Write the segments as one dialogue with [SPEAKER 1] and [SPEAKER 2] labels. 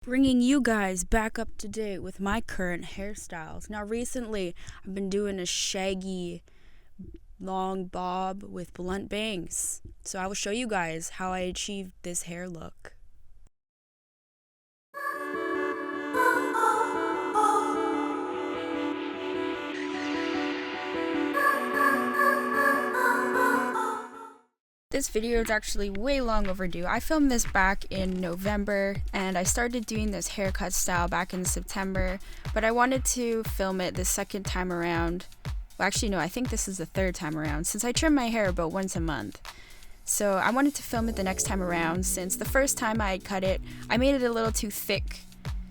[SPEAKER 1] Bringing you guys back up to date with my current hairstyles. Now recently I've been doing a shaggy long bob with blunt bangs. So I will show you guys how I achieved this hair look. This video is actually way long overdue. I filmed this back in November and I started doing this haircut style back in September, but I wanted to film it the second time around. Well, actually no, I think this is the third time around since I trim my hair about once a month. So I wanted to film it the next time around since the first time I cut it, I made it a little too thick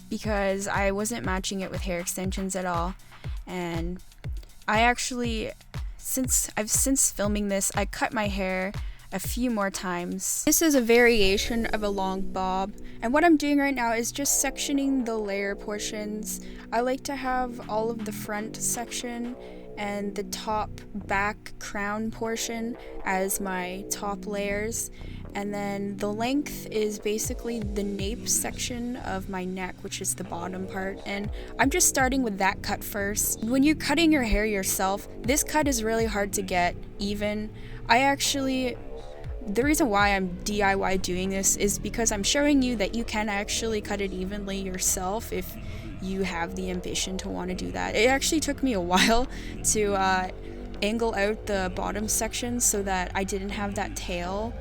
[SPEAKER 1] because I wasn't matching it with hair extensions at all. And I actually, since filming this, I cut my hair a few more times. This is a variation of a long bob, and what I'm doing right now is just sectioning the layer portions. I like to have all of the front section and the top back crown portion as my top layers, and then the length is basically the nape section of my neck, which is the bottom part, and I'm just starting with that cut first. When you're cutting your hair yourself, this cut is really hard to get even. The reason why I'm DIY doing this is because I'm showing you that you can actually cut it evenly yourself if you have the ambition to want to do that. It actually took me a while to angle out the bottom section so that I didn't have that tail,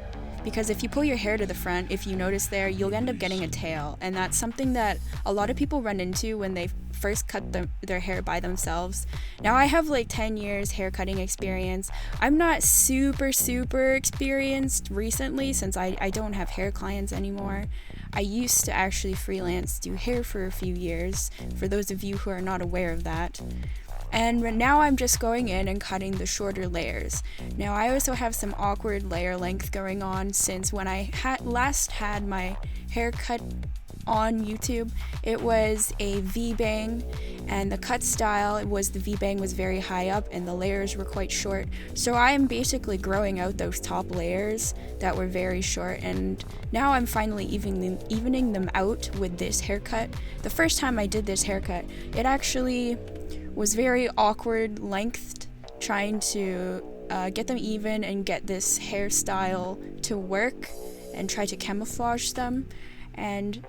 [SPEAKER 1] because if you pull your hair to the front, if you notice there, you'll end up getting a tail, and that's something that a lot of people run into when they first cut their hair by themselves. Now I have like 10 years hair cutting experience. I'm not super experienced recently since I don't have hair clients anymore. I used to actually freelance do hair for a few years, for those of you who are not aware of that. And now I'm just going in and cutting the shorter layers. Now I also have some awkward layer length going on since when I last had my haircut on YouTube, it was a V-bang, and the cut style was the V-bang was very high up and the layers were quite short. So I am basically growing out those top layers that were very short, and now I'm finally evening them out with this haircut. The first time I did this haircut, it actually was very awkward lengthed, trying to get them even and get this hairstyle to work and try to camouflage them. And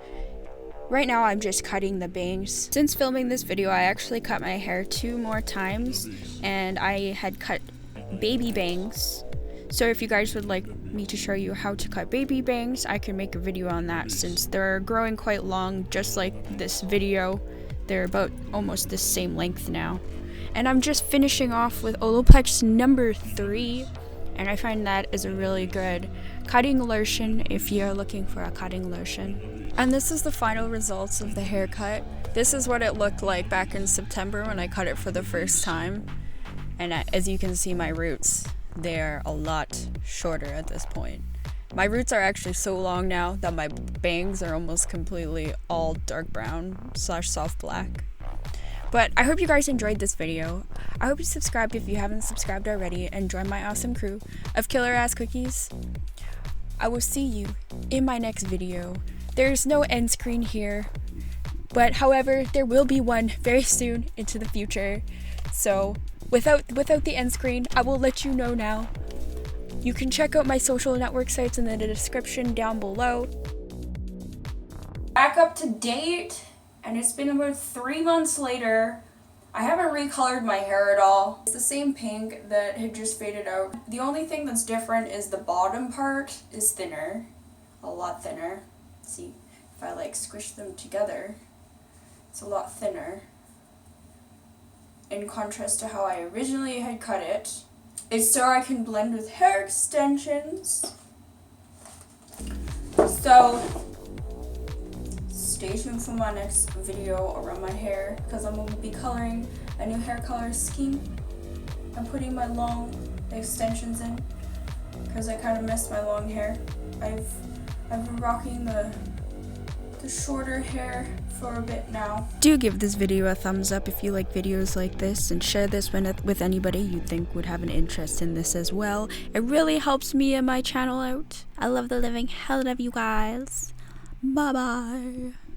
[SPEAKER 1] right now I'm just cutting the bangs. Since filming this video, I actually cut my hair 2 more times, and I had cut baby bangs. So if you guys would like me to show you how to cut baby bangs, I can make a video on that since they're growing quite long, just like this video. They're about almost the same length now. And I'm just finishing off with Olaplex number 3, and I find that is a really good cutting lotion if you're looking for a cutting lotion. And this is the final results of the haircut. This is what it looked like back in September when I cut it for the first time. And as you can see, my roots, they're a lot shorter at this point. My roots are actually so long now that my bangs are almost completely all dark brown / soft black. But I hope you guys enjoyed this video. I hope you subscribe if you haven't subscribed already and join my awesome crew of killer ass cookies. I will see you in my next video. There's no end screen here, but however, there will be one very soon into the future. So without the end screen, I will let you know now. You can check out my social network sites in the description down below. Back up to date, and it's been about 3 months later. I haven't recolored my hair at all. It's the same pink that had just faded out. The only thing that's different is the bottom part is thinner, a lot thinner. See, if I like squish them together, it's a lot thinner. In contrast to how I originally had cut it. It's so I can blend with hair extensions. So stay tuned for my next video around my hair, because I'm going to be coloring a new hair color scheme. I'm putting my long extensions in because I kind of missed my long hair. I've been rocking the shorter hair for a bit now. Do give this video a thumbs up if you like videos like this, and share this with anybody you think would have an interest in this as well. It really helps me and my channel out. I love the living hell out of you guys. Bye bye.